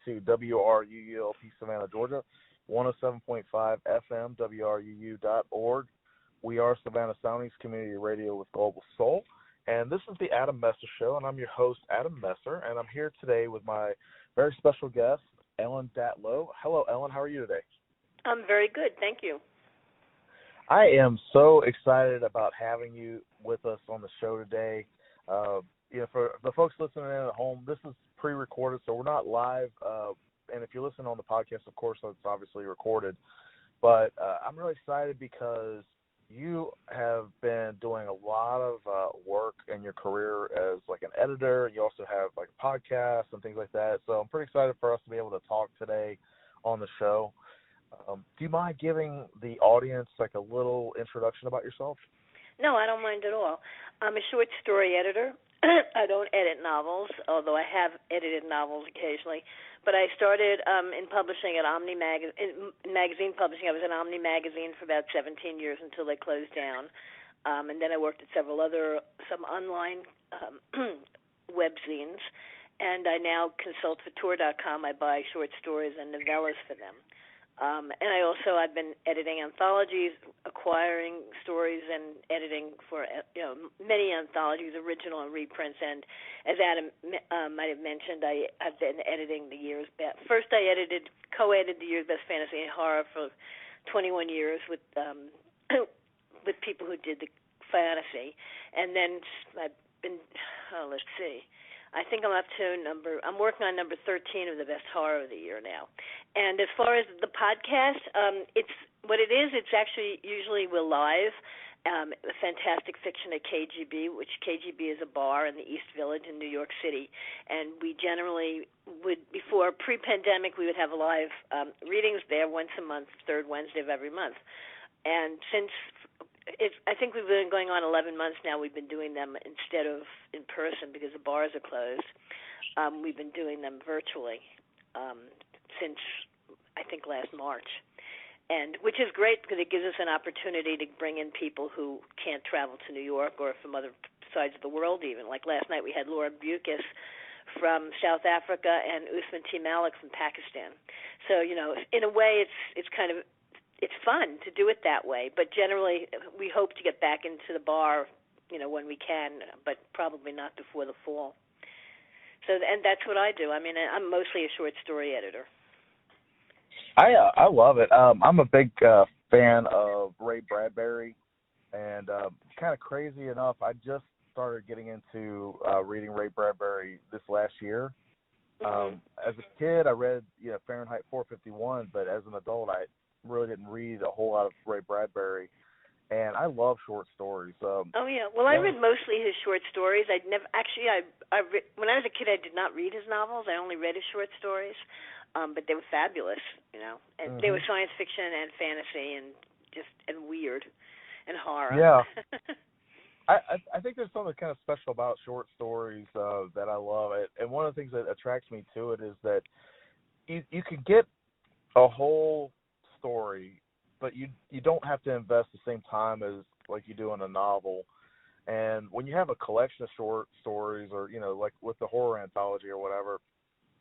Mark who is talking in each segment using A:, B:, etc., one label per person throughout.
A: to WRUULP Savannah, Georgia, 107.5 FM, WRUU.org. We are Savannah Soundings Community Radio with Global Soul, and this is the Adam Messer Show, and I'm your host, Adam Messer, and I'm here today with my very special guest, Ellen Datlow. Hello, Ellen. How are you today?
B: I'm very good, thank you.
A: I am so excited about having you with us on the show today. For the folks listening in at home, this is pre-recorded, so we're not live. And if you're listening on the podcast, of course, it's obviously recorded. But I'm really excited because you have been doing a lot of work in your career as like an editor. You also have like a podcast and things like that. So I'm pretty excited for us to be able to talk today on the show. Do you mind giving the audience like a little introduction about yourself?
B: No, I don't mind at all. I'm a short story editor. I don't edit novels, although I have edited novels occasionally. But I started in publishing at OMNI Magazine publishing. I was at OMNI Magazine for about 17 years until they closed down. And then I worked at some online webzines. And I now consult for Tour.com. I buy short stories and novellas for them. And I've been editing anthologies, acquiring stories, and editing for many anthologies, original and reprints. And as Adam might have mentioned, I've been editing the year's best. First, I co-edited the year's best fantasy and horror for 21 years with people who did the fantasy, and then I've been let's see. I think I'm I'm working on number 13 of the best horror of the year now. And as far as the podcast, it's actually usually we're live, Fantastic Fiction at KGB, which KGB is a bar in the East Village in New York City. And we generally before pre-pandemic, we would have live readings there once a month, third Wednesday of every month. And since I think we've been going on 11 months now. We've been doing them instead of in person because the bars are closed. We've been doing them virtually since, I think, last March, and which is great because it gives us an opportunity to bring in people who can't travel to New York or from other sides of the world even. Like last night we had Laura Bukis from South Africa and Usman T. Malik from Pakistan. So, in a way it's fun to do it that way, but generally we hope to get back into the bar, when we can, but probably not before the fall. So, and that's what I do. I mean, I'm mostly a short story editor.
A: I love it. I'm a big fan of Ray Bradbury, and kind of crazy enough, I just started getting into reading Ray Bradbury this last year.
B: Mm-hmm.
A: As a kid, I read Fahrenheit 451, but as an adult, I really didn't read a whole lot of Ray Bradbury, and I love short stories.
B: Oh yeah, well I read mostly his short stories. When I was a kid, I did not read his novels. I only read his short stories, but they were fabulous, and they were science fiction and fantasy and weird and horror.
A: Yeah. I think there's something kind of special about short stories that I love. And one of the things that attracts me to it is that you can get a whole story, but you don't have to invest the same time as like you do in a novel. And when you have a collection of short stories, or like with the horror anthology or whatever,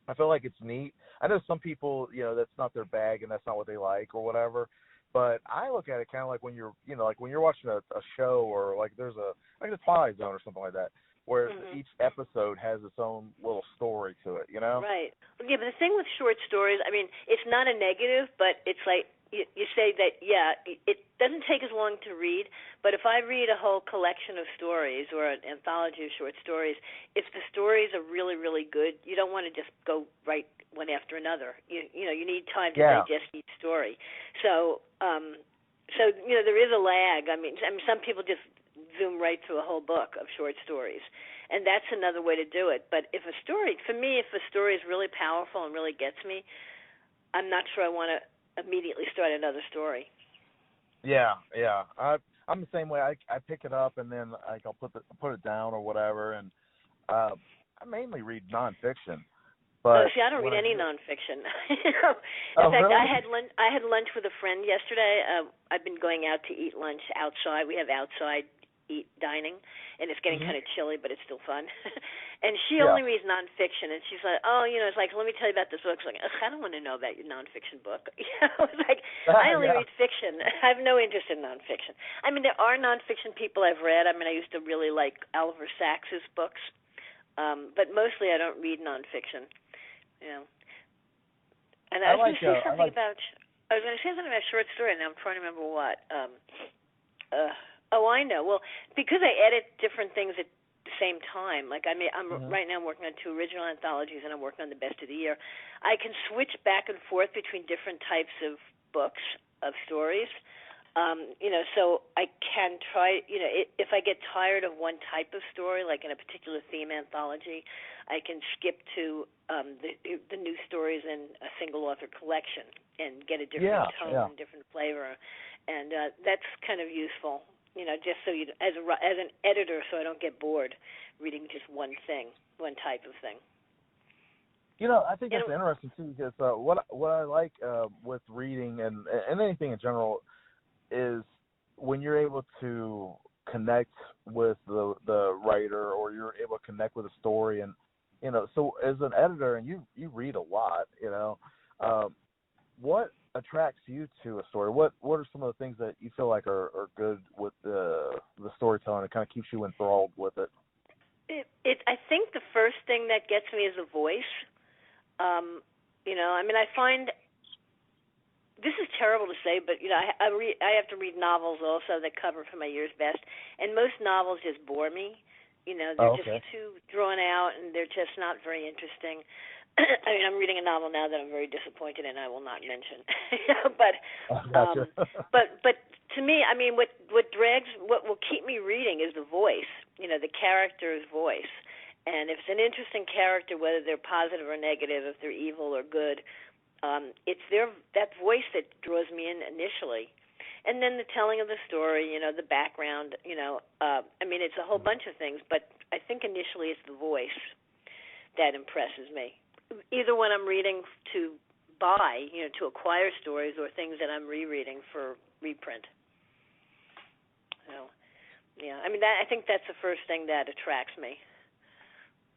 A: I feel like it's neat. I know some people, that's not their bag and that's not what they like or whatever. But I look at it kind of like when you're, like when you're watching a show, or like there's like the Twilight Zone or something like that, where each episode has its own little story to it,
B: Right. Yeah, but the thing with short stories, I mean, it's not a negative, but it's like you say that, it doesn't take as long to read, but if I read a whole collection of stories or an anthology of short stories, if the stories are really, really good, you don't want to just go right one after another. You need time to digest each story. So there is a lag. I mean, some people just zoom right through a whole book of short stories, and that's another way to do it. But if a story is really powerful and really gets me, I'm not sure I want to immediately start another story.
A: Yeah. I'm the same way. I pick it up and then I'll put it down or whatever, and I mainly read nonfiction. But
B: I don't read any nonfiction. In fact,
A: really?
B: I had lunch with a friend yesterday. I've been going out to eat lunch outside. We have outside dining, and it's getting kind of chilly, but it's still fun. And she
A: Yeah.
B: only reads nonfiction, and she's like, oh, it's like, let me tell you about this book. It's like, ugh, I don't want to know about your nonfiction book. It's like, I only read fiction. I have no interest in nonfiction. I mean, there are nonfiction people I've read. I mean, I used to really like Oliver Sacks's books, but mostly I don't read nonfiction. And I was going to say something about. I was going to say something about short story, and I'm trying to remember what. I know. Well, because I edit different things at the same time. Like right now I'm working on 2 original anthologies, and I'm working on the best of the year. I can switch back and forth between different types of books, of stories. So I can try. If I get tired of one type of story, like in a particular theme anthology, I can skip to the new stories in a single author collection and get a different tone and different flavor, and that's kind of useful. Just so as an editor, so I don't get bored reading just one type of thing.
A: I think that's interesting too, because what I like with reading and anything in general is when you're able to connect with the writer, or you're able to connect with a story, and so as an editor, and you read a lot, what attracts you to a story? What are some of the things that you feel like are good with the storytelling and kind of keeps you enthralled with it?
B: I think the first thing that gets me is the voice. I find this is terrible to say, but I have to read novels also that cover for my year's best, and most novels just bore me. They're just too drawn out, and they're just not very interesting. I'm reading a novel now that I'm very disappointed in. I will not mention, but to me, what will keep me reading is the voice. The character's voice, and if it's an interesting character, whether they're positive or negative, if they're evil or good, it's that voice that draws me in initially. And then the telling of the story, the background, it's a whole bunch of things, but I think initially it's the voice that impresses me. Either when I'm reading to buy, to acquire stories, or things that I'm rereading for reprint. I think that's the first thing that attracts me.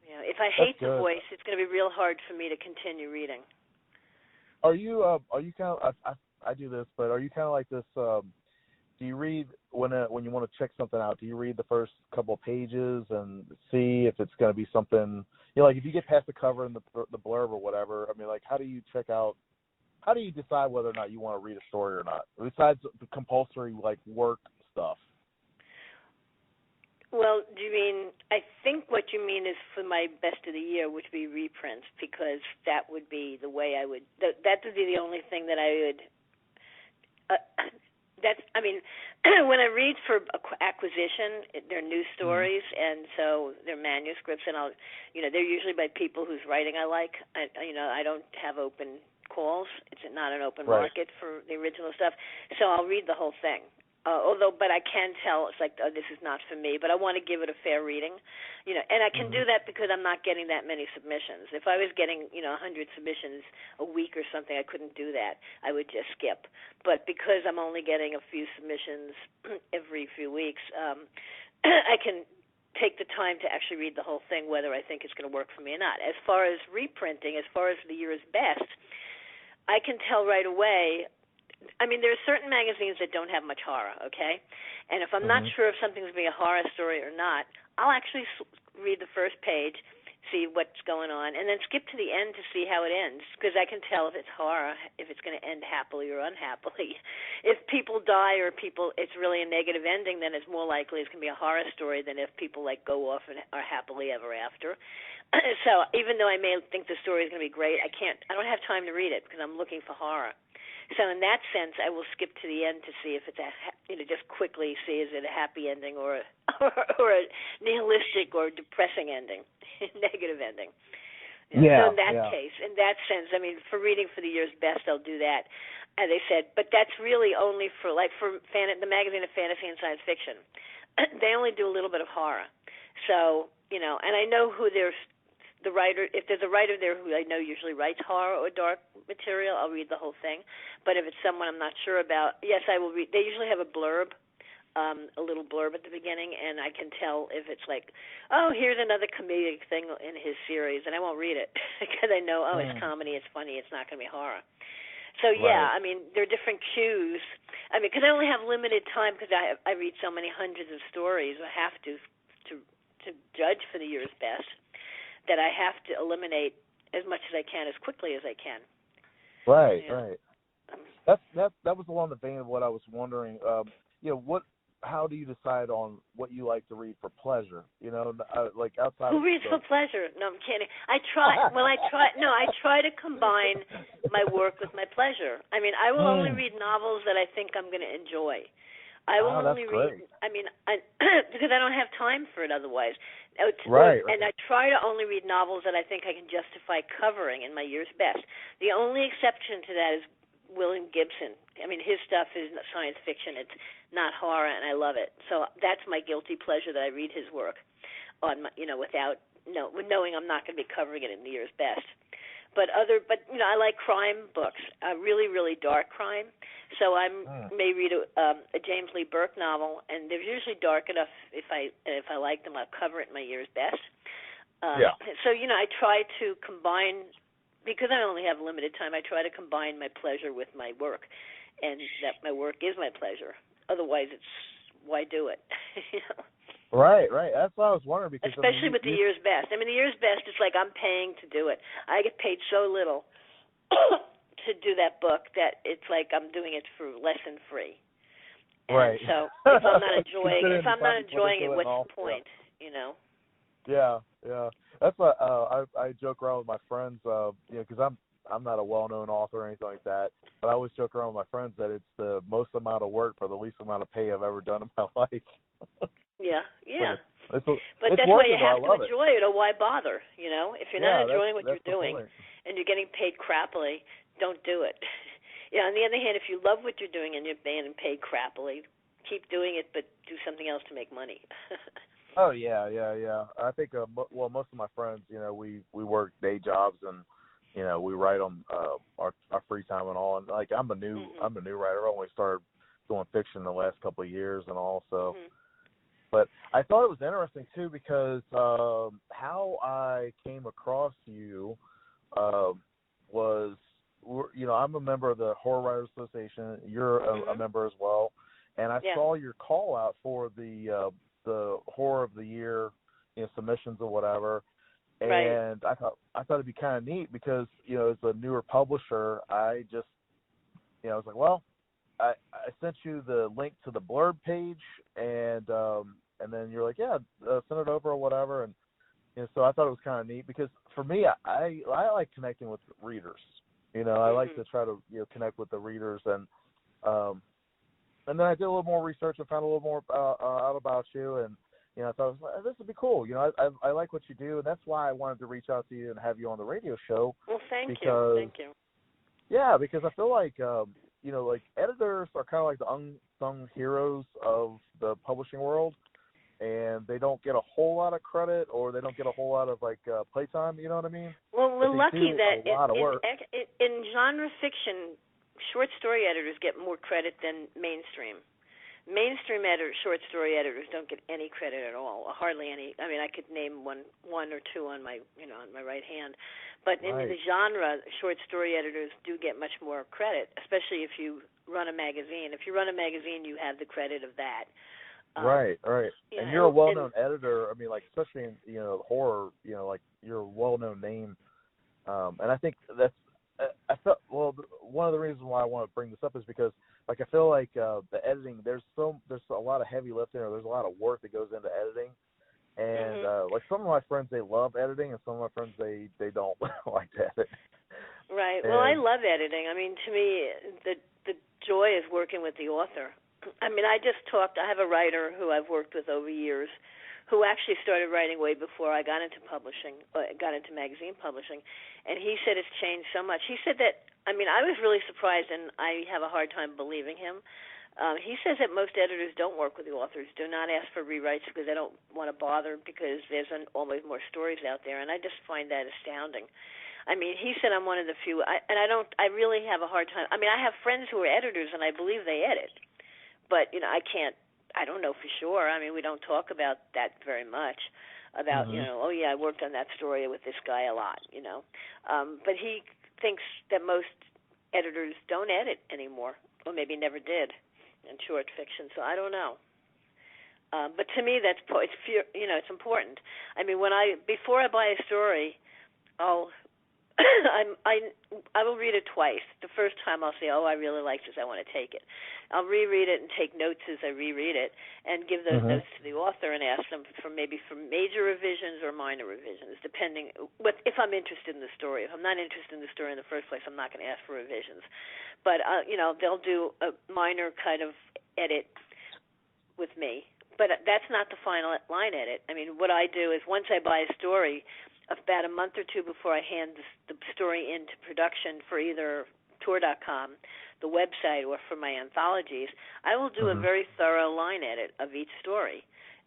B: If I hate the voice, it's going to be real hard for me to continue reading.
A: Are you kind of? I do this, but are you kind of like this? Do you read when you want to check something out? Do you read the first couple of pages and see if it's going to be something? Like if you get past the cover and the blurb or whatever. How do you check out? How do you decide whether or not you want to read a story or not? Besides the compulsory work stuff.
B: Well, I think what you mean is for my best of the year, which would be reprints, because that would be the way I would. That would be the only thing that I would. When I read for acquisition, they're new stories, and so they're manuscripts, and they're usually by people whose writing I like. I don't have open calls. It's not an open market for the original stuff, so I'll read the whole thing. But I can tell it's like, this is not for me, but I want to give it a fair reading, and I can do that because I'm not getting that many submissions. If I was getting, 100 submissions a week or something, I couldn't do that. I would just skip. But because I'm only getting a few submissions every few weeks, I can take the time to actually read the whole thing, whether I think it's going to work for me or not. As far as reprinting, as far as the year's best, I can tell right away. There are certain magazines that don't have much horror, okay? And if I'm not sure if something's going to be a horror story or not, I'll actually read the first page, see what's going on, and then skip to the end to see how it ends, because I can tell if it's horror, if it's going to end happily or unhappily. If people die or it's really a negative ending, then it's more likely it's going to be a horror story than if people go off and are happily ever after. So even though I may think the story is going to be great, I don't have time to read it because I'm looking for horror. So in that sense, I will skip to the end to see if it's just quickly see is it a happy ending or a nihilistic or depressing ending, negative ending.
A: Yeah.
B: So in that case, in that sense, for reading for the year's best, I'll do that, as I said. But that's really only for the magazine of fantasy and science fiction. They only do a little bit of horror. So and I know who the writer, if there's a writer there who I know usually writes horror or dark material, I'll read the whole thing. But if it's someone I'm not sure about, yes, I will read. They usually have a blurb a little blurb at the beginning, and I can tell if it's like, oh, here's another comedic thing in his series, and I won't read it because I know, oh, it's comedy, it's funny, it's not going to be horror. So yeah, I mean, there are different cues. I mean, because I only have limited time because I read so many hundreds of stories. I have to judge for the year's best, that I have to eliminate as much as I can as quickly as I can.
A: Right, right. That was along the vein of what I was wondering. How do you decide on what you like to read for pleasure? Like outside.
B: Who reads for pleasure? No, I'm kidding. I try to combine my work with my pleasure. I mean, I will only read novels that I think I'm going to enjoy. I will only read. I mean, because I don't have time for it otherwise.
A: Right.
B: And I try to only read novels that I think I can justify covering in my year's best. The only exception to that is William Gibson. I mean, his stuff is science fiction. It's not horror, and I love it. So that's my guilty pleasure, that I read his work on my, without knowing I'm not going to be covering it in the year's best. But I like crime books, really, really dark crime. So I may read a James Lee Burke novel, and they're usually dark enough. If I like them, I'll cover it in my year's best. So I try to combine, because I only have limited time. I try to combine my pleasure with my work, and that my work is my pleasure. Otherwise, why do it?
A: Right. That's what I was wondering, because
B: especially with the year's best. I mean, the year's best is like I'm paying to do it. I get paid so little to do that book that it's like I'm doing it for less than free. And so if I'm not enjoying it, what's the point?
A: Yeah. That's what I joke around with my friends. Because I'm not a well-known author or anything like that, but I always joke around with my friends that it's the most amount of work for the least amount of pay I've ever done in my life.
B: Yeah.
A: But
B: that's why you have to enjoy it, or why bother? If you're not enjoying what you're doing and you're getting paid crappily, don't do it. On the other hand, if you love what you're doing and you're being paid crappily, keep doing it, but do something else to make money.
A: Oh yeah. I think most of my friends, we work day jobs, and we write on our free time and all. And like I'm a new writer. I only started doing fiction the last couple of years and all. So, but I thought it was interesting too, because how I came across you was, I'm a member of the Horror Writers Association. You're a member as well, and I saw your call out for the Horror of the Year, submissions or whatever. And I thought it'd be kind of neat, because as a newer publisher, I just I was like, well, I sent you the link to the blurb page, and then you're like, yeah, send it over or whatever. And so I thought it was kind of neat, because for me, I like connecting with readers. I like to try to connect with the readers, and then I did a little more research and found a little more out about you, and I thought, this would be cool. I like what you do, and that's why I wanted to reach out to you and have you on the radio show.
B: Well, thank you.
A: Yeah, because I feel like like editors are kind of like the unsung heroes of the publishing world, and they don't get a whole lot of credit, or they don't get a whole lot of playtime. You know what I mean?
B: Well, we're lucky that in genre fiction, short story editors get more credit than mainstream. Mainstream short story editors don't get any credit at all, hardly any. I mean, I could name one or two on my on my right hand, but in the genre, short story editors do get much more credit, especially if you run a magazine. If you run a magazine, you have the credit of that.
A: Right. And you're a well-known editor. I mean, especially in horror, you're a well-known name, and I think that's. I felt one of the reasons why I want to bring this up is because I feel like the editing, there's a lot of heavy lifting, or there's a lot of work that goes into editing, and some of my friends, they love editing, and some of my friends, they don't like to edit.
B: Right. Well, I love editing. I mean, to me, the joy is working with the author. I mean, I have a writer who I've worked with over years, who actually started writing way before I got into magazine publishing, and he said it's changed so much. He said that, I mean, I was really surprised, and I have a hard time believing him. He says that most editors don't work with the authors, do not ask for rewrites because they don't want to bother, because there's always more stories out there, and I just find that astounding. I mean, he said I'm one of the few, I really have a hard time. I mean, I have friends who are editors, and I believe they edit, but, I can't I don't know for sure. I mean, we don't talk about that very much. About oh yeah, I worked on that story with this guy a lot. But he thinks that most editors don't edit anymore, or maybe never did in short fiction. So I don't know. But to me, it's important. I mean, before I buy a story, I will read it twice. The first time I'll say, oh, I really like this, I want to take it. I'll reread it and take notes as I reread it, and give those notes to the author and ask them for major revisions or minor revisions, depending if I'm interested in the story. If I'm not interested in the story in the first place, I'm not going to ask for revisions. But they'll do a minor kind of edit with me. But that's not the final line edit. I mean, what I do is once I buy a story, about a month or two before I hand the story into production for either Tor.com, the website, or for my anthologies, I will do a very thorough line edit of each story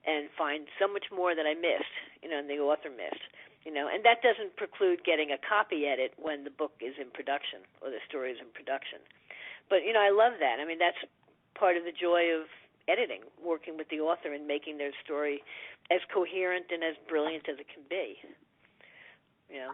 B: and find so much more that I missed, and the author missed. And that doesn't preclude getting a copy edit when the book is in production or the story is in production. But, I love that. I mean, that's part of the joy of editing, working with the author and making their story as coherent and as brilliant as it can be.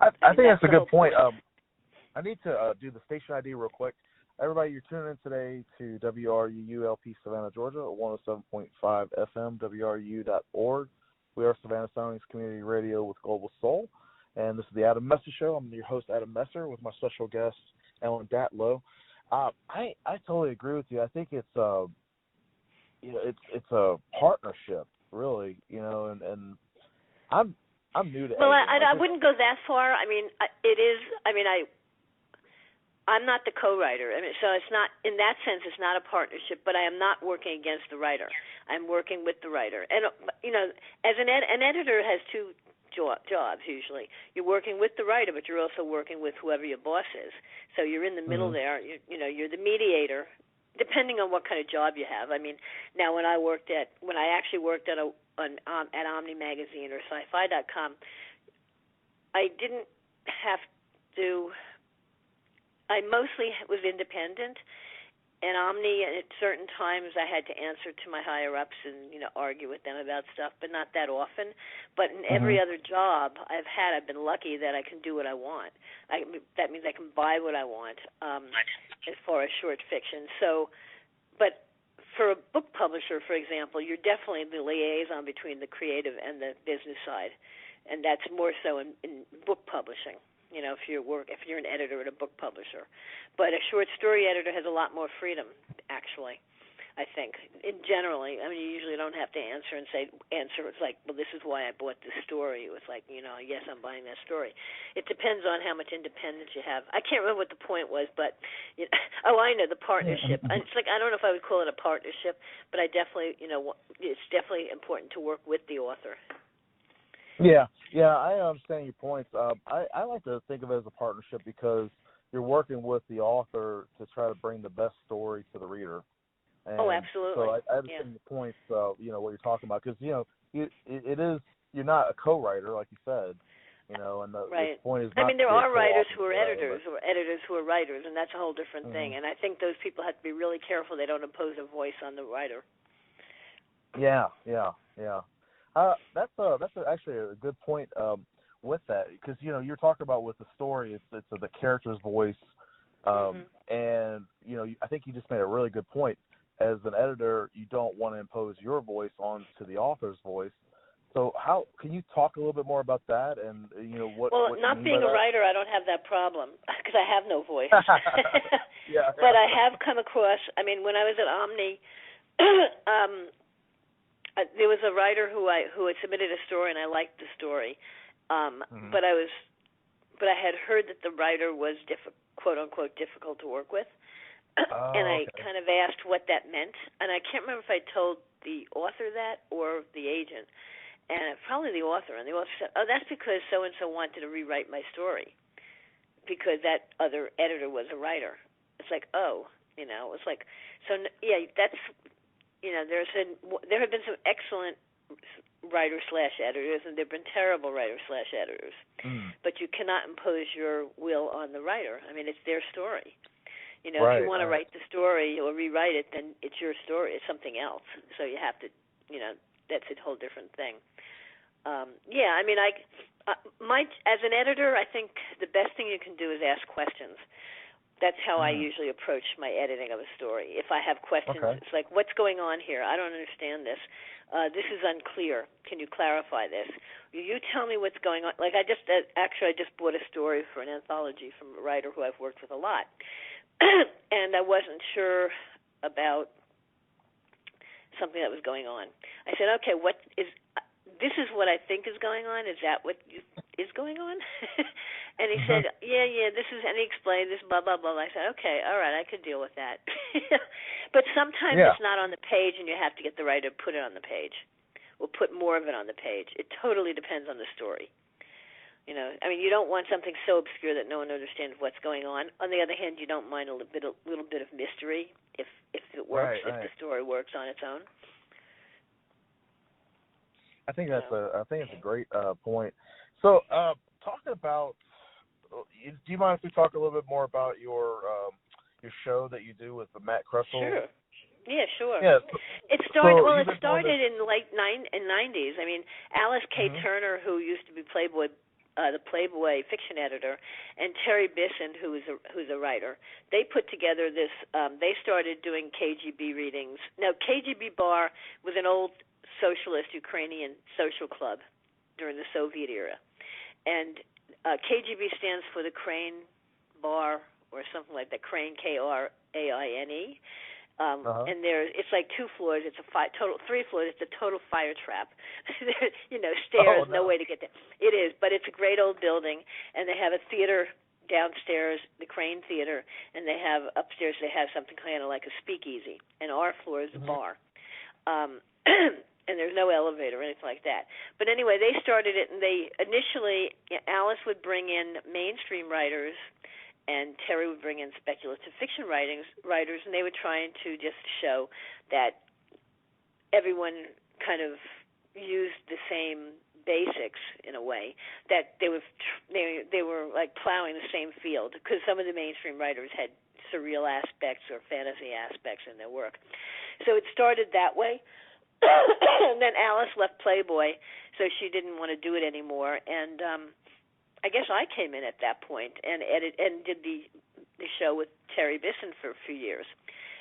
A: I think that's a good point. I need to do the station ID real quick. Everybody, you're tuning in today to WRUULP Savannah, Georgia, 107.5 FM, WRU.org. We are Savannah Soundings Community Radio with Global Soul, and this is the Adam Messer Show. I'm your host, Adam Messer, with my special guest, Ellen Datlow. I totally agree with you. I think it's it's a partnership, really, and I'm new to.
B: Well, I wouldn't go that far. I mean, it is. I mean, I'm not the co-writer. I mean, so it's not, in that sense, it's not a partnership. But I am not working against the writer. I'm working with the writer. And as an editor has two jobs usually. You're working with the writer, but you're also working with whoever your boss is. So you're in the middle there. You're the mediator, depending on what kind of job you have. I mean, now when I actually worked at OMNI Magazine or Sci-Fi.com, I didn't have to. I mostly was independent, and Omni at certain times I had to answer to my higher ups and argue with them about stuff, but not that often. But in every other job I've been lucky that I can do what I want. That means I can buy what I want as far as short fiction. So, but for a book publisher, for example, you're definitely the liaison between the creative and the business side, and that's more so in book publishing. If you're an editor at a book publisher. But a short story editor has a lot more freedom, actually, I think. Generally, I mean, you usually don't have to answer. It's like, well, this is why I bought this story. It was like, yes, I'm buying that story. It depends on how much independence you have. I can't remember what the point was, but, I know, the partnership. And it's like, I don't know if I would call it a partnership, but I definitely, it's definitely important to work with the author.
A: Yeah, I understand your points. I like to think of it as a partnership because you're working with the author to try to bring the best story to the reader. And
B: absolutely.
A: So I understand your points, what you're talking about, because, it is, you're not a co-writer, like you said, and the point is not.
B: I mean, there are writers who are editors or editors who are writers, and that's a whole different thing. And I think those people have to be really careful they don't impose a voice on the writer. Yeah.
A: That's actually a good point with that, because you're talking about with the story, it's the character's voice, and I think you just made a really good point. As an editor, you don't want to impose your voice onto the author's voice. So how can you talk a little bit more about that? And what?
B: Well, not being a writer, I don't have that problem because I have no voice.
A: Yeah.
B: But I have come across. I mean, when I was at Omni. There was a writer who had submitted a story, and I liked the story, but I had heard that the writer was quote unquote difficult to work with, and I kind of asked what that meant, and I can't remember if I told the author that or the agent, and probably the author, and the author said, "Oh, that's because so and so wanted to rewrite my story, because that other editor was a writer." It's like, it's like, so yeah, that's. There have been some excellent writer/editors, and there have been terrible writer/editors. But you cannot impose your will on the writer. I mean, it's their story. You know, if you want to write the story or rewrite it, then it's your story. It's something else. So you have to, you know, that's a whole different thing. Yeah, I mean, as an editor, I think the best thing you can do is ask questions. That's how I usually approach my editing of a story. If I have questions, it's like, what's going on here? I don't understand this. This is unclear. Can you clarify this? You tell me what's going on. Like I just bought a story for an anthology from a writer who I've worked with a lot. And I wasn't sure about something that was going on. I said, okay, this is what I think is going on. Is that what is going on? And he said, yeah, this is, and he explained this, blah, blah, blah. I said, okay, all right, I could deal with that. But sometimes it's not on the page, and you have to get the writer to put it on the page, or put more of it on the page. It totally depends on the story. You know, I mean, you don't want something so obscure that no one understands what's going on. On the other hand, you don't mind a little bit of mystery if it works, if the story works on its own.
A: I think that's a great point. So, talking about, do you mind if we talk a little bit more about your show that you do with Matt Kressel?
B: Sure. Yeah, sure.
A: Yeah.
B: It started. Well, it started in the late '90s. I mean, Alice K. Turner, who used to be the Playboy fiction editor, and Terry Bisson, who's a writer, they put together this. They started doing KGB readings. Now, KGB Bar was an old socialist Ukrainian social club during the Soviet era, and KGB stands for the Crane Bar or something like that. Crane, Kraine. And it's like 2 floors. It's a total 3 floors. It's a total fire trap. Stairs, no way to get there. It is, but it's a great old building, and they have a theater downstairs, the Crane Theater, and they have upstairs. They have something kind of like a speakeasy, and our floor is the bar. And there's no elevator or anything like that. But anyway, they started it, and initially Alice would bring in mainstream writers, and Terry would bring in speculative fiction writers, and they were trying to just show that everyone kind of used the same basics in a way, that they were like plowing the same field, because some of the mainstream writers had surreal aspects or fantasy aspects in their work. So it started that way. And then Alice left Playboy, so she didn't want to do it anymore. And I guess I came in at that point and did the show with Terry Bisson for a few years.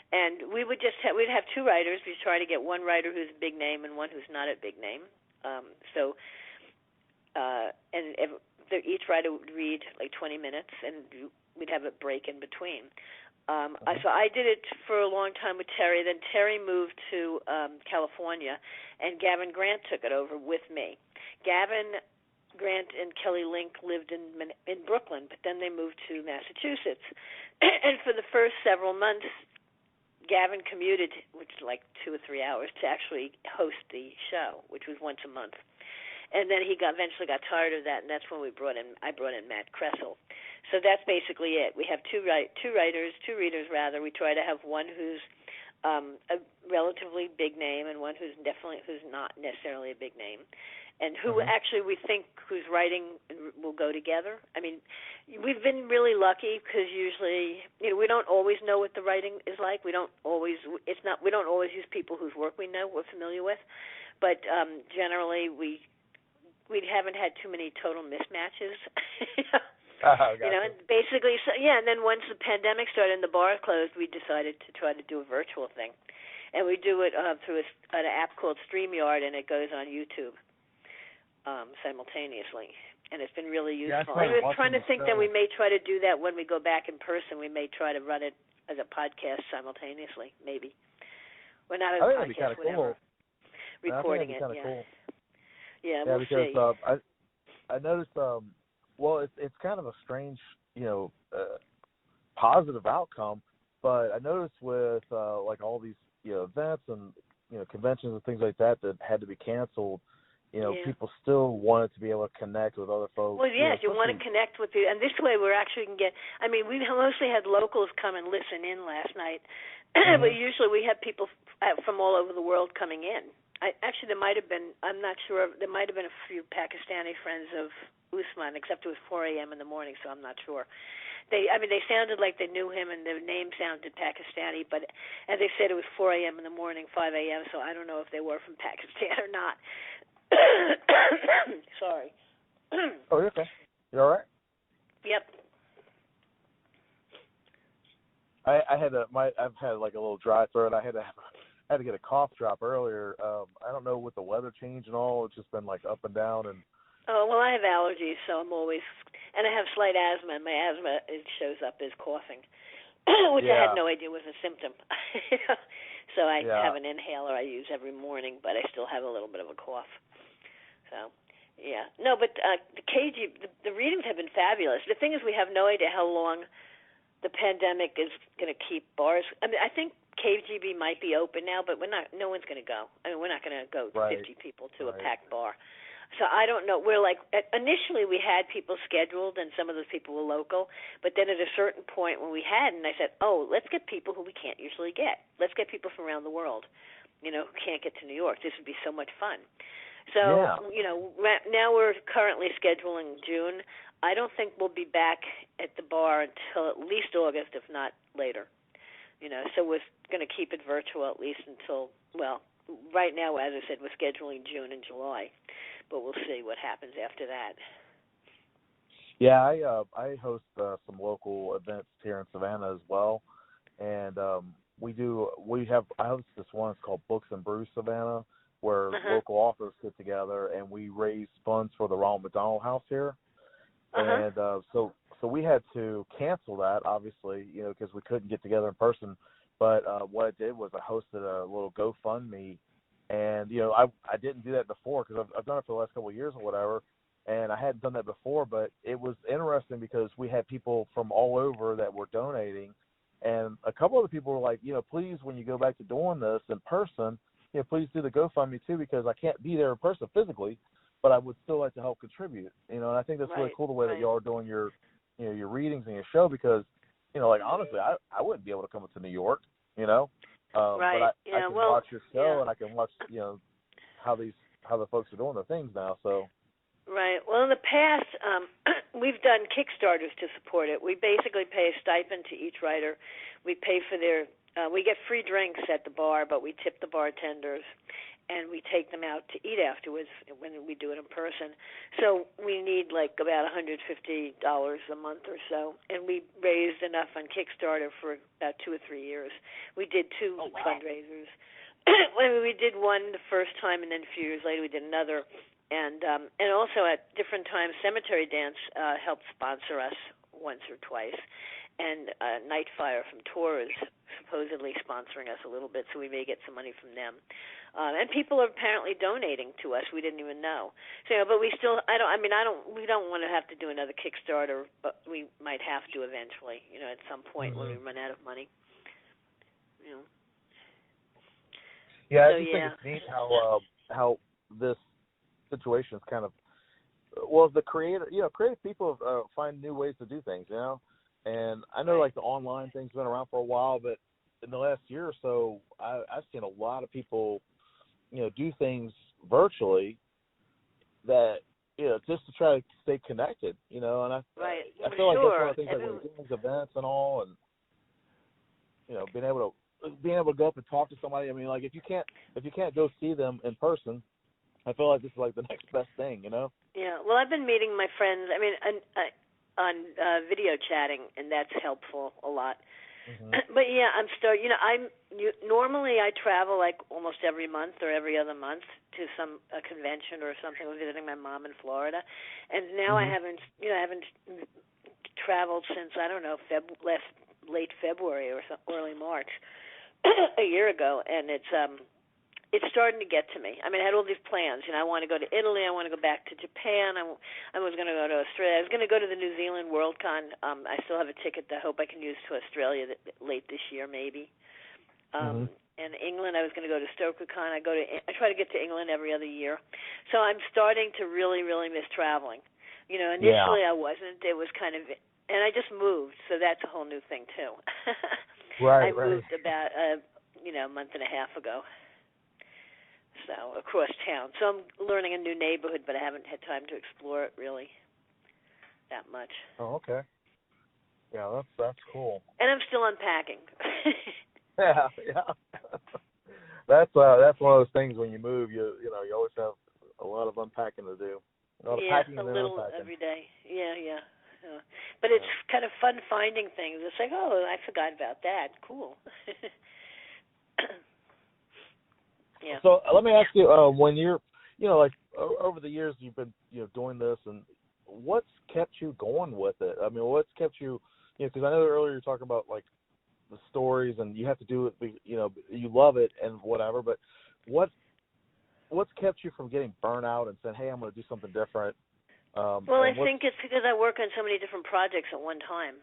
B: And we'd have 2 writers. We'd try to get one writer who's a big name and one who's not a big name. Each writer would read like 20 minutes, and we'd have a break in between. So I did it for a long time with Terry. Then Terry moved to California, and Gavin Grant took it over with me. Gavin Grant and Kelly Link lived in Brooklyn, but then they moved to Massachusetts. And for the first several months, Gavin commuted, which is like 2 or 3 hours, to actually host the show, which was once a month. And then he eventually got tired of that, and that's when I brought in Matt Kressel. So that's basically it. We have two readers. We try to have one who's a relatively big name and one who's not necessarily a big name, and who actually we think whose writing will go together. I mean, we've been really lucky because usually, we don't always know what the writing is like. We don't always use people whose work we're familiar with, but generally we haven't had too many total mismatches. And basically, and then once the pandemic started and the bar closed, we decided to try to do a virtual thing. And we do it through an app called StreamYard, and it goes on YouTube simultaneously. And it's been really useful. I was trying to think that we may try to do that when we go back in person. We may try to run it as a podcast simultaneously, maybe. Or not as a podcast, whatever.
A: Cool.
B: Recording it,
A: Cool.
B: Yeah, we'll see.
A: I noticed, it's kind of a strange, positive outcome, but I noticed with like all these events and conventions and things like that had to be canceled. People still wanted to be able to connect with other folks.
B: Well, yes, you want to connect with you, and this way we're actually can get. I mean, we mostly had locals come and listen in last night, but usually we had people from all over the world coming in. There might have been. I'm not sure. There might have been a few Pakistani friends of Usman, except it was 4 a.m. in the morning, so I'm not sure. They sounded like they knew him, and their name sounded Pakistani. But as they said, it was 4 a.m. in the morning, 5 a.m. So I don't know if they were from Pakistan or not. Sorry.
A: Oh, you're okay. You all right?
B: Yep.
A: I've had like a little dry throat. I had to get a cough drop earlier. I don't know, with the weather change and all, it's just been like up and down. And
B: oh, well, I have allergies, so I'm always, and I have slight asthma, and my asthma, it shows up as coughing, which I had no idea was a symptom. So I have an inhaler I use every morning, but I still have a little bit of a cough. So, yeah. No, but the KG, the readings have been fabulous. The thing is, we have no idea how long the pandemic is going to keep bars. I mean, I think KGB might be open now, but no one's going to go. I mean, we're not going to go 50 people to a packed bar. So I don't know. We're like, initially we had people scheduled, and some of those people were local. But then at a certain point when we hadn't, I said, oh, let's get people who we can't usually get. Let's get people from around the world, who can't get to New York. This would be so much fun. So, now we're currently scheduling June. I don't think we'll be back at the bar until at least August, if not later. So we're going to keep it virtual at least until, well, right now, as I said, we're scheduling June and July. But we'll see what happens after that.
A: Yeah, I host some local events here in Savannah as well, and I host this one. It's called Books and Brews Savannah, where local authors get together and we raise funds for the Ronald McDonald House here. And so we had to cancel that, obviously, because we couldn't get together in person. But what I did was I hosted a little GoFundMe. And, I didn't do that before because I've done it for the last couple of years or whatever, and I hadn't done that before. But it was interesting because we had people from all over that were donating, and a couple of the people were like, please, when you go back to doing this in person, please do the GoFundMe too, because I can't be there in person physically, but I would still like to help contribute. And I think that's really cool the way that you are doing your readings and your show, because, honestly, I wouldn't be able to come up to New York, But I can watch your show, and I can watch, how the folks are doing their things now. So.
B: Right. Well, in the past, we've done Kickstarters to support it. We basically pay a stipend to each writer. We pay for their. We get free drinks at the bar, but we tip the bartenders, and we take them out to eat afterwards when we do it in person. So we need like about $150 a month or so, and we raised enough on Kickstarter for about 2 or 3 years. We did 2 fundraisers. We did one the first time, and then a few years later we did another. And also at different times, Cemetery Dance helped sponsor us once or twice, and Nightfire from Tour is supposedly sponsoring us a little bit, so we may get some money from them. And people are apparently donating to us. We didn't even know. So, but we still, we don't want to have to do another Kickstarter, but we might have to eventually, at some point when we run out of money.
A: Yeah, I just think it's neat how this situation is kind of, the creative people find new ways to do things, and I know like the online thing's been around for a while, but in the last year or so, I've seen a lot of people, do things virtually that, just to try to stay connected, and I feel like that's one of the things that we're doing these events and all, and, being able to go up and talk to somebody. I mean, like if you can't go see them in person, I feel like this is like the next best thing,
B: Yeah. Well, I've been meeting my friends. I mean, on video chatting, and that's helpful a lot. But yeah, normally I travel like almost every month or every other month to a convention or something. I'm visiting my mom in Florida, and now I haven't traveled since I don't know late February or early March a year ago, and it's starting to get to me. I mean, I had all these plans. I want to go to Italy. I want to go back to Japan. I was going to go to Australia. I was going to go to the New Zealand Worldcon. I still have a ticket that I hope I can use to Australia late this year, maybe. And England, I was going to go to StokerCon. I try to get to England every other year. So I'm starting to really, really miss traveling. Initially I wasn't. It was kind of, and I just moved, so that's a whole new thing too. I moved about a month and a half ago. So across town. So I'm learning a new neighborhood, but I haven't had time to explore it really that much.
A: Oh, okay. Yeah, that's cool.
B: And I'm still unpacking.
A: Yeah, yeah. That's one of those things when you move, you always have a lot of unpacking to do. A lot of
B: Yeah,
A: packing
B: a
A: and then
B: little
A: unpacking.
B: every day. Yeah, yeah. But it's kind of fun finding things. It's like, oh, I forgot about that. Cool. Yeah.
A: So let me ask you, when you're, like over the years you've been, doing this, and what's kept you going with it? I mean, what's kept you, because I know earlier you were talking about like the stories, and you have to do it, you love it and whatever. But what's kept you from getting burnt out and saying, hey, I'm going to do something different?
B: Well, I think it's because I work on so many different projects at one time.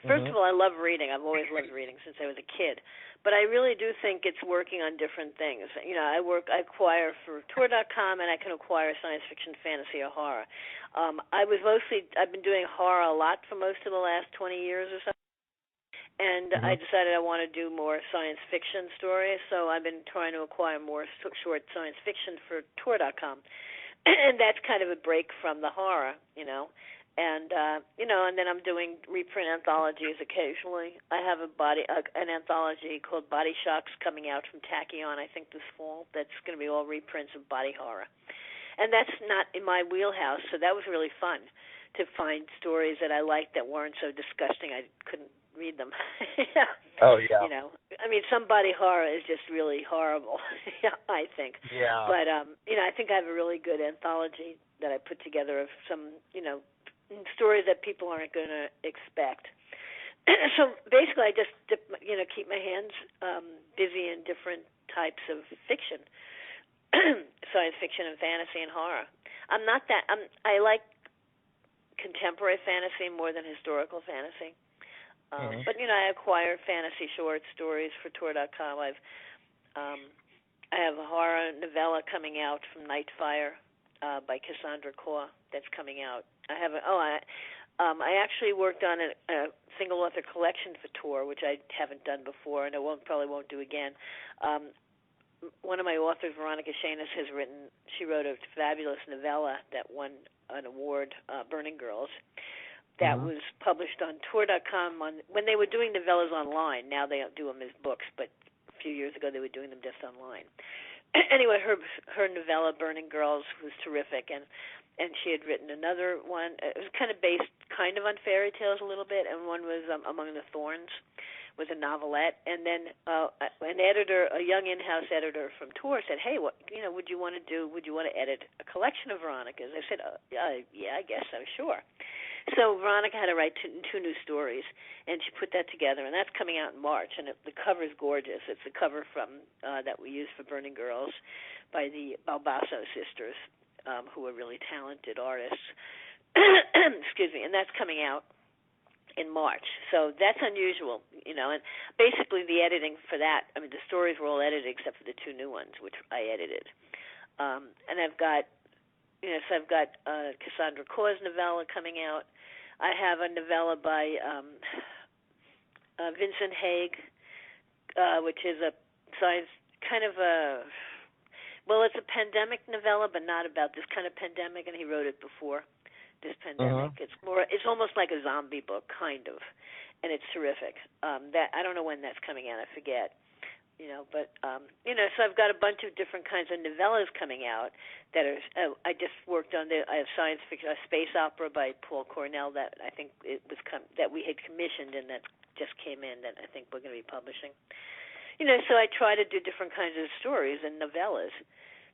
B: First of all, I love reading. I've always loved reading since I was a kid. But I really do think it's working on different things. I acquire for Tor.com, and I can acquire science fiction, fantasy, or horror. I've been doing horror a lot for most of the last 20 years or so. And I decided I want to do more science fiction stories, so I've been trying to acquire more short science fiction for Tor.com. And that's kind of a break from the horror, And and then I'm doing reprint anthologies occasionally. I have an anthology called Body Shocks coming out from Tachyon, I think, this fall. That's going to be all reprints of body horror. And that's not in my wheelhouse, so that was really fun to find stories that I liked that weren't so disgusting I couldn't read them.
A: Oh, yeah.
B: I mean, some body horror is just really horrible, I think.
A: Yeah.
B: But, I think I have a really good anthology that I put together of some, stories that people aren't going to expect. So basically I just, keep my hands busy in different types of fiction, science fiction and fantasy and horror. I like contemporary fantasy more than historical fantasy. But I acquire fantasy short stories for Tor.com. I have a horror novella coming out from Nightfire by Cassandra Kaur that's coming out. I actually worked on a single author collection for Tor, which I haven't done before, and I probably won't do again. One of my authors, Veronica Shanis, she wrote a fabulous novella that won an award, Burning Girls. That was published on Tor.com when they were doing novellas online. Now they don't do them as books, but a few years ago they were doing them just online. Anyway, her novella Burning Girls was terrific, and she had written another one. It was kind of based kind of on fairy tales a little bit, and one was Among the Thorns, was a novelette. And then an editor, a young in-house editor from Tor, said, "Hey, would you want to edit a collection of Veronica's?" I said, "Yeah, I guess so, sure." So Veronica had to write two new stories, and she put that together, and that's coming out in March. And the cover is gorgeous. It's the cover from that we used for Burning Girls by the Balbasso sisters, who are really talented artists. Excuse me, and that's coming out in March. So that's unusual, and basically the editing for that, I mean, the stories were all edited except for the two new ones, which I edited. And I've got, I've got Cassandra Kaur's novella coming out. I have a novella by Vincent Haig, which is a science kind of it's a pandemic novella, but not about this kind of pandemic, and he wrote it before this pandemic. It's almost like a zombie book, kind of, and it's terrific. That I don't know when that's coming out, I forget. So I've got a bunch of different kinds of novellas coming out that are. I just worked on I have science fiction, a space opera by Paul Cornell that I think that we had commissioned and that just came in that I think we're going to be publishing. So I try to do different kinds of stories and novellas,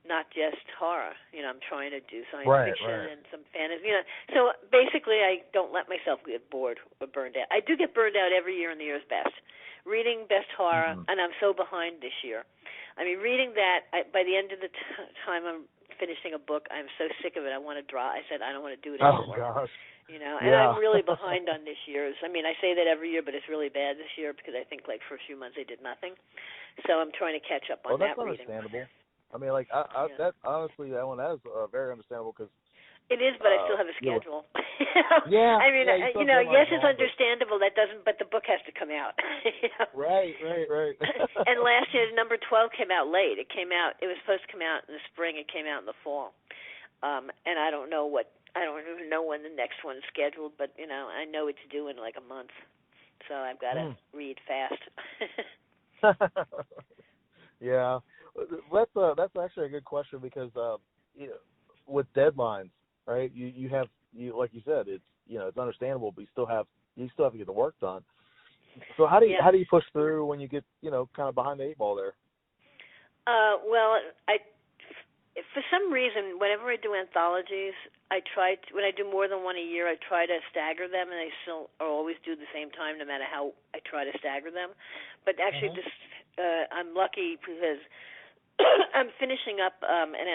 B: not just horror. I'm trying to do science fiction and some fantasy. So basically, I don't let myself get bored or burned out. I do get burned out every year in the year's best. Reading best horror, and I'm so behind this year. I mean, reading that, by the end of the time I'm finishing a book, I'm so sick of it. I want to draw. I said, I don't want to do it anymore.
A: Oh, gosh.
B: And I'm really behind on this year's. I mean, I say that every year, but it's really bad this year because I think, for a few months I did nothing. So I'm trying to catch up on that reading.
A: Well, that's understandable. I mean, that honestly, Ellen, that is very understandable because
B: it is, but I still have a schedule.
A: Yeah.
B: I mean, yes, it's understandable. That doesn't, but the book has to come out.
A: Right.
B: And last year, number 12 came out late. It was supposed to come out in the spring. It came out in the fall. And I don't even know when the next one's scheduled, but I know it's due in like a month, so I've got to read fast.
A: Yeah, that's actually a good question because with deadlines, right? You have like you said, it's understandable, but you still have to get the work done. So how do you push through when you get kind of behind the eight ball there?
B: Well, for some reason, whenever I do anthologies, when I do more than one a year, I try to stagger them, and I still always do the same time, no matter how I try to stagger them. But actually, I'm lucky because I'm finishing up an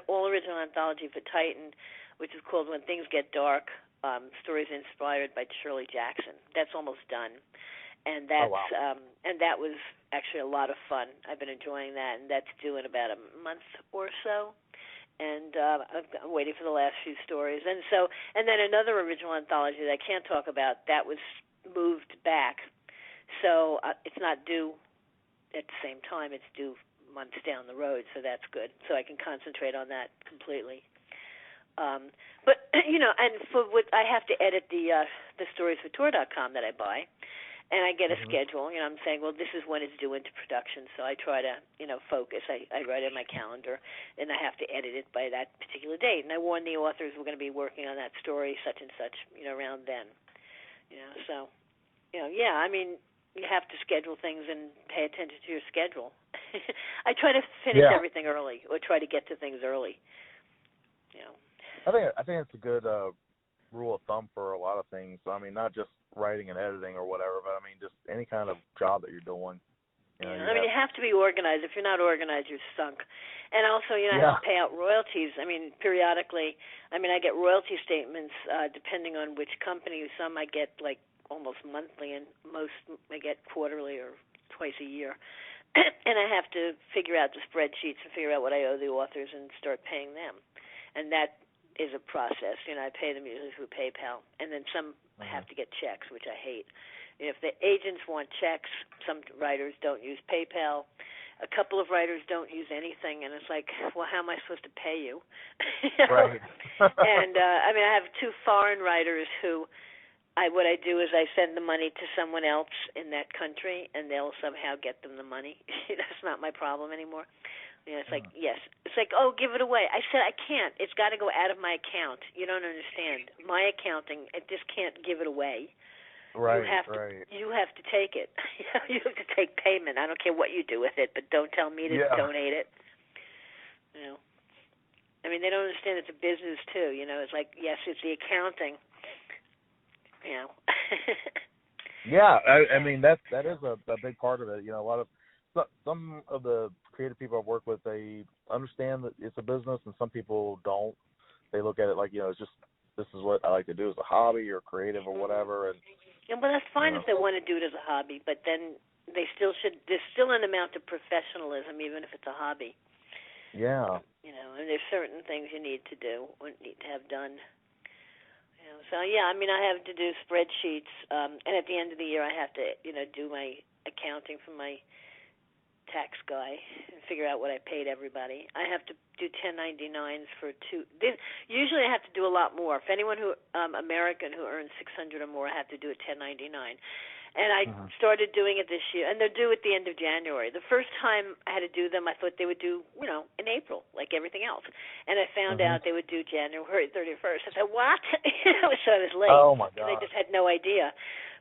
B: all-original anthology for Titan, which is called When Things Get Dark, Stories Inspired by Shirley Jackson. That's almost done. And that's and that was actually a lot of fun. I've been enjoying that, and that's due in about a month or so. And I'm waiting for the last few stories. And then another original anthology that I can't talk about, that was moved back. So it's not due at the same time. It's due months down the road, so that's good. So I can concentrate on that completely. But and for what I have to edit the storiesfortour.com that I buy. And I get a schedule. I'm saying, well, this is when it's due into production. So I try to, focus. I write in my calendar, and I have to edit it by that particular date. And I warn the authors we're going to be working on that story, such and such, around then. So, I mean, you have to schedule things and pay attention to your schedule. I try to finish everything early, or try to get to things early.
A: I think it's a good rule of thumb for a lot of things. I mean, not just writing and editing or whatever, but I mean, just any kind of job that you're doing.
B: You have to be organized. If you're not organized, you're sunk. And also, I have to pay out royalties. I mean, periodically. I mean, I get royalty statements depending on which company. Some I get like almost monthly, and most I get quarterly or twice a year. And I have to figure out the spreadsheets and figure out what I owe the authors and start paying them. And that is a process. I pay them usually through PayPal. And then some I have to get checks, which I hate. If the agents want checks, some writers don't use PayPal. A couple of writers don't use anything, and it's like, well, how am I supposed to pay you?
A: Right.
B: And I mean, I have two foreign writers who what I do is I send the money to someone else in that country, and they'll somehow get them the money. That's not my problem anymore. It's like, yes. It's like, oh, give it away. I said, I can't. It's got to go out of my account. You don't understand. My accounting, I just can't give it away.
A: Right,
B: you have to take it. You have to take payment. I don't care what you do with it, but don't tell me to donate it. I mean, they don't understand it's a business, too. It's like, yes, it's the accounting.
A: Yeah, I mean, that is a big part of it. A lot of some of the creative people I've worked with, they understand that it's a business, and some people don't. They look at it like, it's just, this is what I like to do as a hobby or creative or whatever. And
B: well, that's fine if they want to do it as a hobby, but then they still should. There's still an amount of professionalism, even if it's a hobby.
A: Yeah.
B: And there's certain things you need to do or need to have done. So I mean, I have to do spreadsheets, and at the end of the year, I have to, do my accounting for my tax guy and figure out what I paid everybody. I have to do 1099s for usually I have to do a lot more. For anyone who American who earns $600 or more, I have to do a 1099. And I started doing it this year, and they're due at the end of January. The first time I had to do them, I thought they would do, in April, like everything else. And I found out they would do January 31st. I said, what? So I was late.
A: Oh, my God.
B: I just had no idea.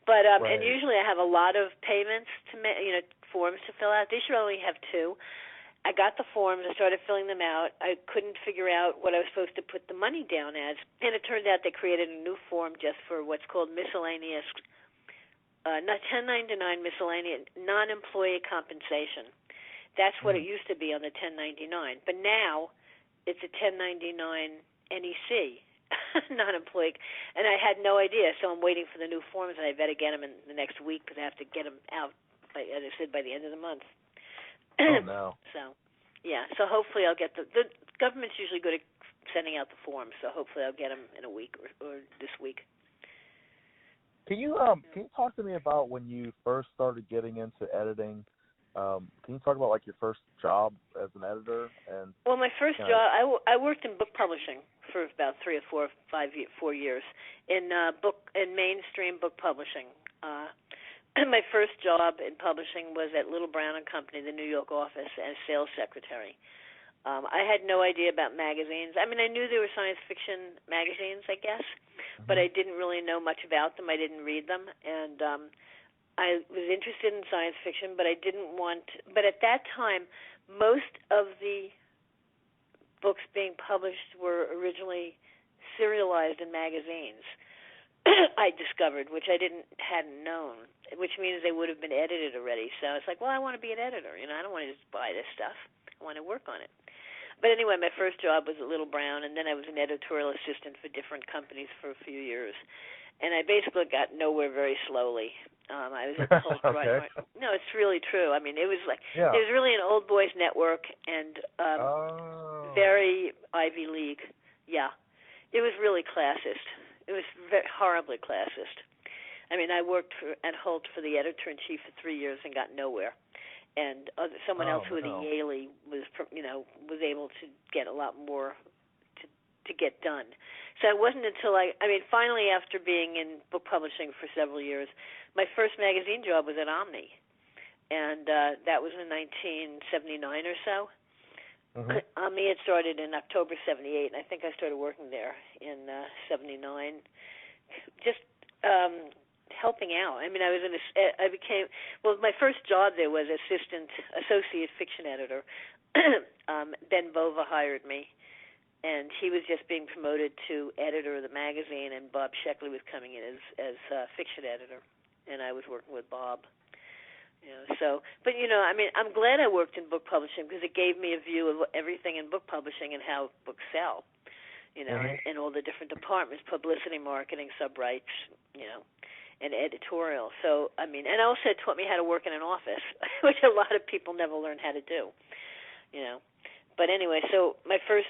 B: But and usually I have a lot of payments to forms to fill out. This year I only have two. I got the forms. I started filling them out. I couldn't figure out what I was supposed to put the money down as. And it turned out they created a new form just for what's called miscellaneous, not 1099 miscellaneous, non-employee compensation. That's what it used to be on the 1099. But now it's a 1099 NEC, non-employee. And I had no idea, so I'm waiting for the new forms, and I better get them in the next week because I have to get them out, as I said, by the end of the month.
A: Oh, no.
B: So, yeah. So hopefully I'll get the government's usually good at sending out the forms, so hopefully I'll get them in a week or this week.
A: Can you talk to me about when you first started getting into editing? Can you talk about like your first job as an editor? And
B: well, my first job, I worked in book publishing for about 3 or 4 years in mainstream book publishing. My first job in publishing was at Little Brown and Company, the New York office, as sales secretary. I had no idea about magazines. I mean, I knew there were science fiction magazines, I guess, but I didn't really know much about them. I didn't read them, and I was interested in science fiction, but I didn't want. But at that time, most of the books being published were originally serialized in magazines. I discovered, which I hadn't known, which means they would have been edited already. So it's like, well, I want to be an editor. I don't want to just buy this stuff. I want to work on it. But anyway, my first job was at Little Brown, and then I was an editorial assistant for different companies for a few years. And I basically got nowhere very slowly. I was at Cold
A: Okay.
B: No, it's really true. I mean, it was like there was really an old boys network and very Ivy League. Yeah, it was really classist. It was horribly classist. I mean, I worked at Holt for the editor-in-chief for 3 years and got nowhere. And someone else who was a Yaley was able to get a lot more to get done. So it wasn't until finally after being in book publishing for several years, my first magazine job was at OMNI. And that was in 1979 or so. Mm-hmm. OMNI had started in October 78, and I think I started working there in 79, just helping out. I mean, my first job there was associate fiction editor. Ben Bova hired me, and he was just being promoted to editor of the magazine, and Bob Sheckley was coming in as fiction editor, and I was working with Bob. I'm glad I worked in book publishing because it gave me a view of everything in book publishing and how books sell, and all the different departments, publicity, marketing, sub-rights, and editorial. So, and also it taught me how to work in an office, which a lot of people never learn how to do, But anyway, so my first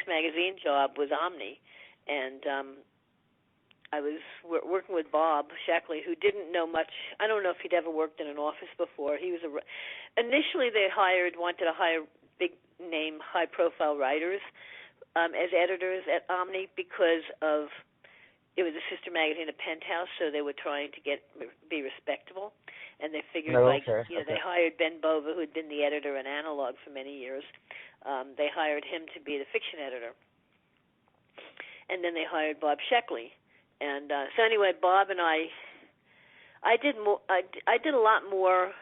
B: magazine job was OMNI, and I was working with Bob Sheckley, who didn't know much. I don't know if he'd ever worked in an office before. Initially they wanted to hire big-name, high-profile writers as editors at OMNI because it was a sister magazine of Penthouse, so they were trying to be respectable, and they figured they hired Ben Bova, who had been the editor in Analog for many years. They hired him to be the fiction editor, and then they hired Bob Sheckley. And so anyway, Bob and I did a lot more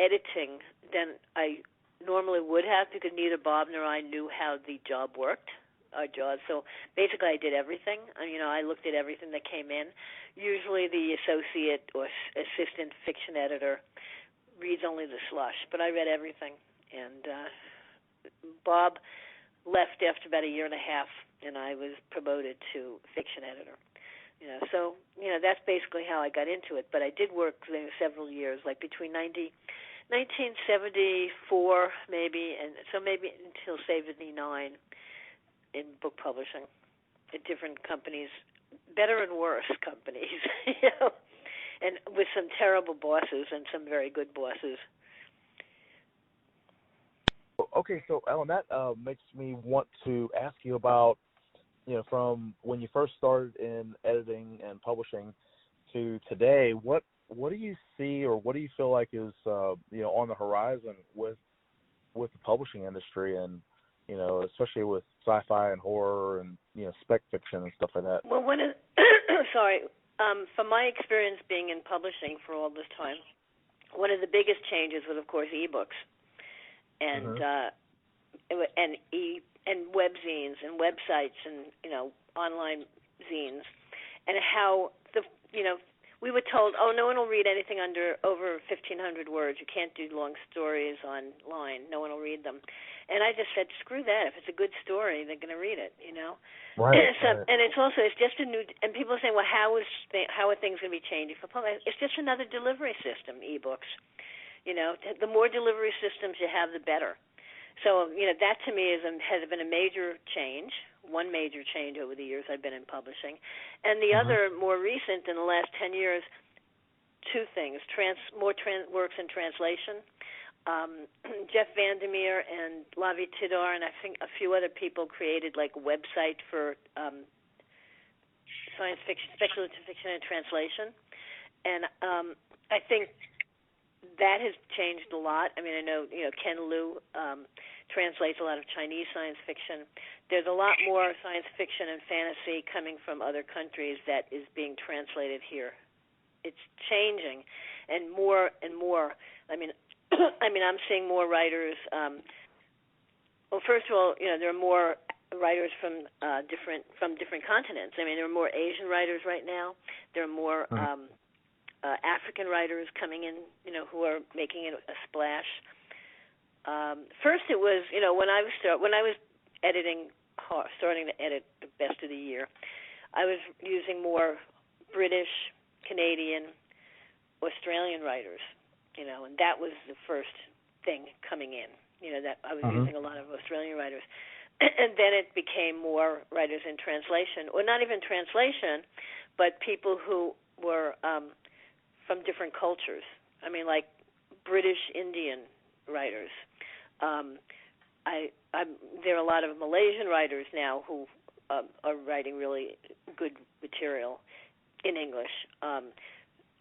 B: editing than I normally would have because neither Bob nor I knew how the job worked, our job. So basically I did everything. I looked at everything that came in. Usually the associate or assistant fiction editor reads only the slush, but I read everything. And Bob left after about a year and a half, and I was promoted to fiction editor. That's basically how I got into it. But I did work there several years, like between 1974 maybe, and so maybe until 79 in book publishing at different companies, better and worse companies, and with some terrible bosses and some very good bosses.
A: Okay, so Ellen, that makes me want to ask you about, from when you first started in editing and publishing to today, what do you see or what do you feel like is on the horizon with the publishing industry and especially with sci-fi and horror and spec fiction and stuff like that?
B: Well, from my experience being in publishing for all this time, one of the biggest changes was, of course, ebooks. And and webzines and websites and online zines, and how we were told, no one will read anything over 1,500 words. You can't do long stories online. No one will read them. And I just said, screw that. If it's a good story, they're going to read it.
A: Right.
B: And it's just a new. And people are saying, well, how are things going to be changing for publishing? It's just another delivery system. Ebooks. The more delivery systems you have, the better. So, that to me has been a major change, one major change over the years I've been in publishing. And the other, more recent, in the last 10 years, two things, more works in translation. Jeff Vandermeer and Lavi Tidar and I think a few other people created like a website for science fiction, speculative fiction, and translation. And I think that has changed a lot. I mean, I know Ken Liu translates a lot of Chinese science fiction. There's a lot more science fiction and fantasy coming from other countries that is being translated here. It's changing, and more and more. I mean, I'm seeing more writers. Well, first of all, there are more writers from different continents. I mean, there are more Asian writers right now. There are more African writers coming in, who are making a splash. First, it was, when I was editing, starting to edit the Best of the Year, I was using more British, Canadian, Australian writers, and that was the first thing coming in. That I was using a lot of Australian writers. And then it became more writers in translation, or not even translation, but people who were from different cultures. I mean, like British Indian writers. There are a lot of Malaysian writers now who are writing really good material in English.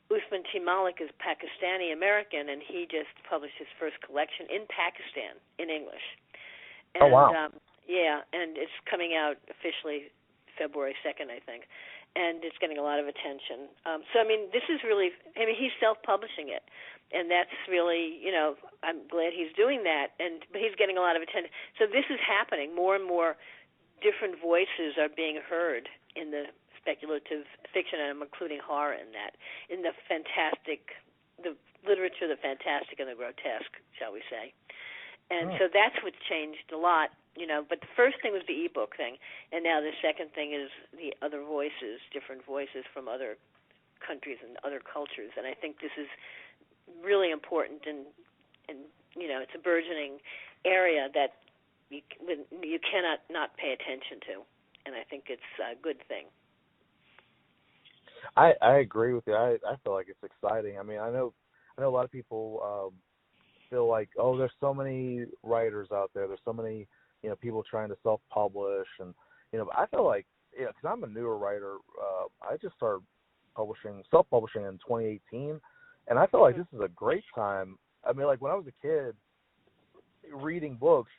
B: Usman T. Malik is Pakistani-American, and he just published his first collection in Pakistan in English. And,
A: oh, wow.
B: Yeah, and it's coming out officially February 2nd, I think, and it's getting a lot of attention. So, I mean, this is really, he's self-publishing it, and that's really, I'm glad he's doing that, but he's getting a lot of attention. So this is happening. More and more different voices are being heard in the speculative fiction, and I'm including horror in that, in the fantastic, the literature, the fantastic and the grotesque, shall we say. And so that's what's changed a lot, but the first thing was the ebook thing, and now the second thing is the other voices, different voices from other countries and other cultures, and I think this is really important, and it's a burgeoning area that you cannot not pay attention to, and I think it's a good thing.
A: I agree with you. I feel like it's exciting. I mean, I know a lot of people feel like, oh, there's so many writers out there. There's so many, people trying to self-publish, and I feel like, because I'm a newer writer, I just started self-publishing in 2018, and I feel like this is a great time. I mean, like when I was a kid, reading books,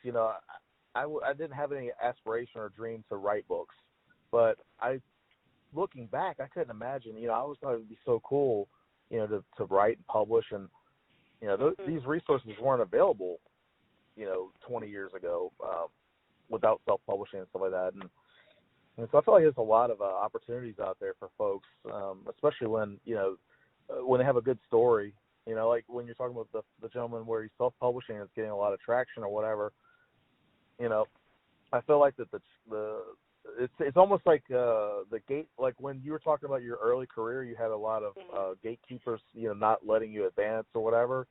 A: I didn't have any aspiration or dream to write books, but looking back, I couldn't imagine. I always thought it would be so cool, to write and publish, and these resources weren't available, 20 years ago, without self-publishing and stuff like that. And so I feel like there's a lot of opportunities out there for folks, especially when they have a good story. Like when you're talking about the gentleman where he's self-publishing and it's getting a lot of traction or whatever. I feel like that it's almost like the gate. Like when you were talking about your early career, you had a lot of gatekeepers, not letting you advance or whatever.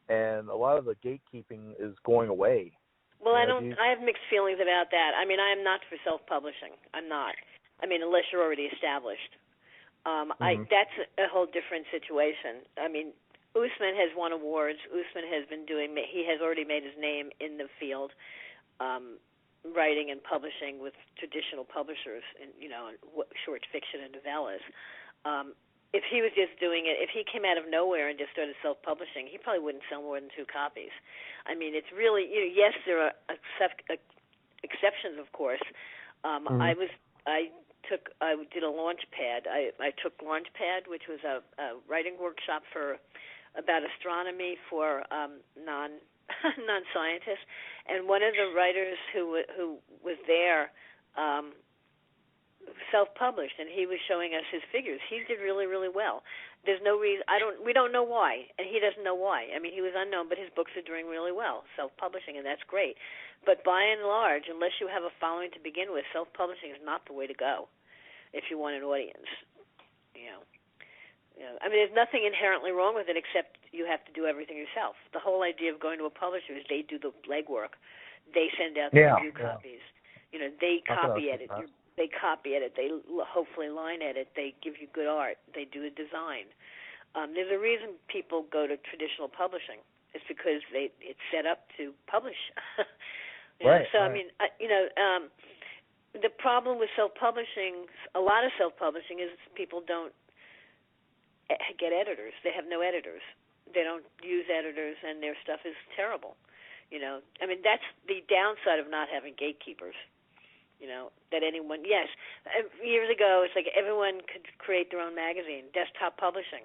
A: And a lot of the gatekeeping is going away.
B: Well, I have mixed feelings about that. I mean, I am not for self-publishing. I'm not. I mean, unless you're already established. That's a whole different situation. I mean, Usman has won awards. Usman has been he has already made his name in the field, writing and publishing with traditional publishers, in short fiction and novellas. If he was just doing it, if he came out of nowhere and just started self-publishing, he probably wouldn't sell more than 2 copies. I mean, it's really, yes, there are exceptions, of course. I did a Launchpad. I took Launchpad, which was a writing workshop about astronomy for non-scientists, and one of the writers who was there self-published, and he was showing us his figures. He did really, really well. There's no reason. We don't know why, and he doesn't know why. I mean, he was unknown, but his books are doing really well, self-publishing, and that's great. But by and large, unless you have a following to begin with, self-publishing is not the way to go if you want an audience. I mean, there's nothing inherently wrong with it except you have to do everything yourself. The whole idea of going to a publisher is they do the legwork. They send out the review copies. They copy edit. They copy edit. They hopefully line edit. They give you good art. They do a design. There's a reason people go to traditional publishing. It's because it's set up to publish.
A: Right.
B: So
A: right.
B: I mean, the problem with self-publishing, a lot of self-publishing, is people don't get editors. They have no editors. They don't use editors, and their stuff is terrible. I mean, that's the downside of not having gatekeepers. That anyone, yes, years ago, it's like everyone could create their own magazine, desktop publishing.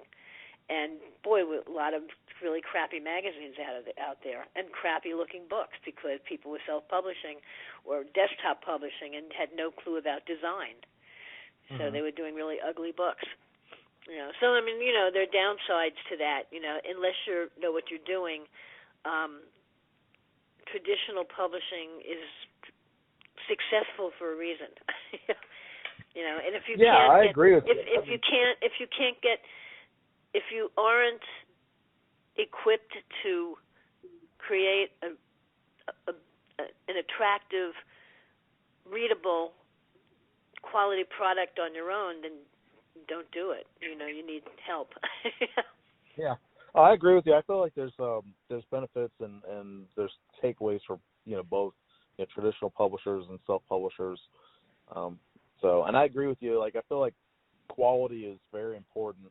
B: And boy, a lot of really crappy magazines out there, and crappy-looking books because people were self-publishing or desktop publishing and had no clue about design. So they were doing really ugly books. So I mean, there are downsides to that. Unless you know what you're doing, traditional publishing is successful for a reason. And if you
A: I agree with you.
B: If you aren't equipped to create an attractive, readable, quality product on your own, then don't do it. You need help.
A: Yeah, I agree with you. I feel like there's benefits and there's takeaways for both traditional publishers and self-publishers. And I agree with you. Like, I feel like quality is very important.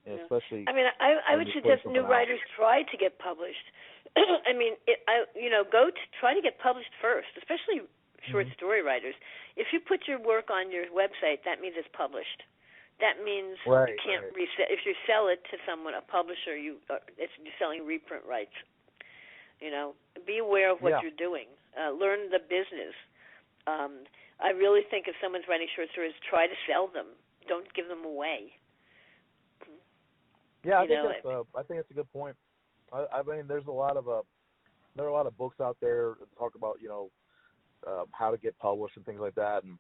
A: Especially,
B: I mean, I would suggest new writers try to get published. I mean, try to get published first, especially short story writers. If you put your work on your website, that means it's published. That means you can't resell. If you sell it to someone, a publisher, you're selling reprint rights. Be aware of what you're doing. Learn the business. I really think if someone's writing short stories, try to sell them. Don't give them away.
A: Yeah, I think that's a good point. I mean, there are a lot of books out there that talk about how to get published and things like that, and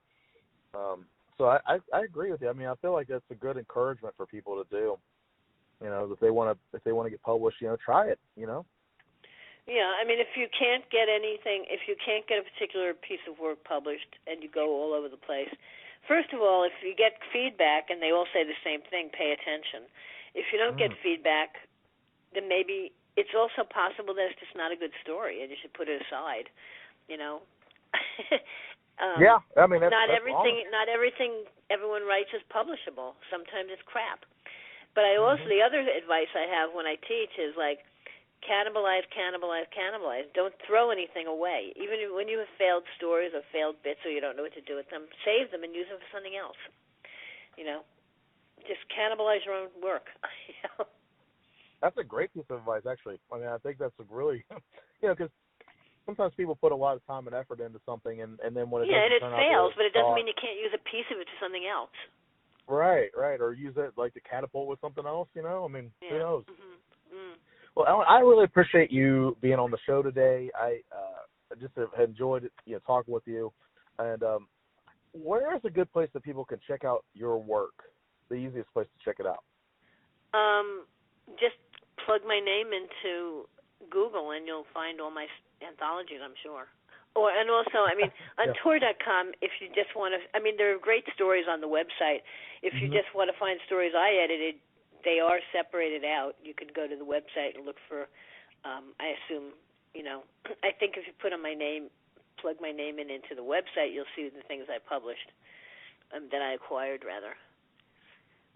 A: so I agree with you. I mean, I feel like that's a good encouragement for people to do. If they want to get published, try it.
B: Yeah, I mean, if you can't get a particular piece of work published, and you go all over the place, first of all, if you get feedback and they all say the same thing, pay attention. If you don't get feedback, then maybe it's also possible that it's just not a good story, and you should put it aside.
A: Yeah, I mean,
B: not everything everyone writes is publishable. Sometimes it's crap. But I also the other advice I have when I teach is like cannibalize. Don't throw anything away. Even when you have failed stories or failed bits or you don't know what to do with them, save them and use them for something else. Just cannibalize your own work.
A: That's a great piece of advice, actually. I mean, I think that's a really, because sometimes people put a lot of time and effort into something, and then when it doesn't turn out,
B: fails, but it doesn't mean you can't use a piece of it to something else.
A: Right, or use it like to catapult with something else. I mean, who knows? Well, Ellen, I really appreciate you being on the show today. I just have enjoyed talking with you. And where is a good place that people can check out your work? The easiest place to check it out?
B: Just plug my name into Google and you'll find all my anthologies, I'm sure. And also, I mean, on tour.com, if you just want to, I mean, there are great stories on the website. If you just want to find stories I edited, they are separated out. You could go to the website and look for, I assume, I think if you put on my name, plug my name into the website, you'll see the things I published, that I acquired, rather.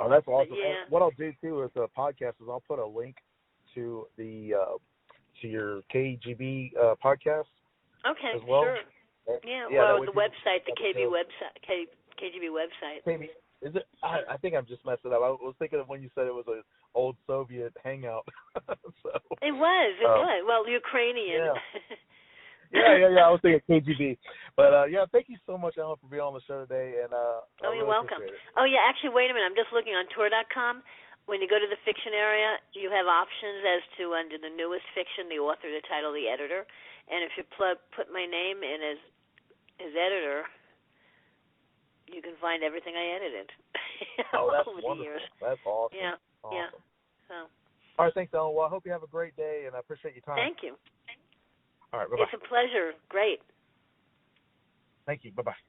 A: Oh, that's awesome.
B: Yeah.
A: And what I'll do, too, with the podcast is I'll put a link to the to your KGB podcast.
B: Okay,
A: as well.
B: Sure. Well, the website, the KGB website.
A: Is it? I think I've just messed it up. I was thinking of when you said it was an old Soviet hangout. So,
B: it was. Well, Ukrainian.
A: Yeah. I was thinking KGB. But, thank you so much, Ellen, for being on the show today. And
B: you're welcome. Oh, yeah, actually, wait a minute. I'm just looking on tour.com. When you go to the fiction area, you have options as to, under the newest fiction, the author, the title, the editor. And if you put my name in as editor, you can find everything I edited
A: that's
B: over
A: wonderful.
B: the years.
A: That's awesome.
B: Yeah.
A: Awesome.
B: Yeah. So.
A: All right, thanks, Ellen. Well, I hope you have a great day, and I appreciate your time.
B: Thank you.
A: All right, bye-bye.
B: It's a pleasure. Great.
A: Thank you. Bye-bye.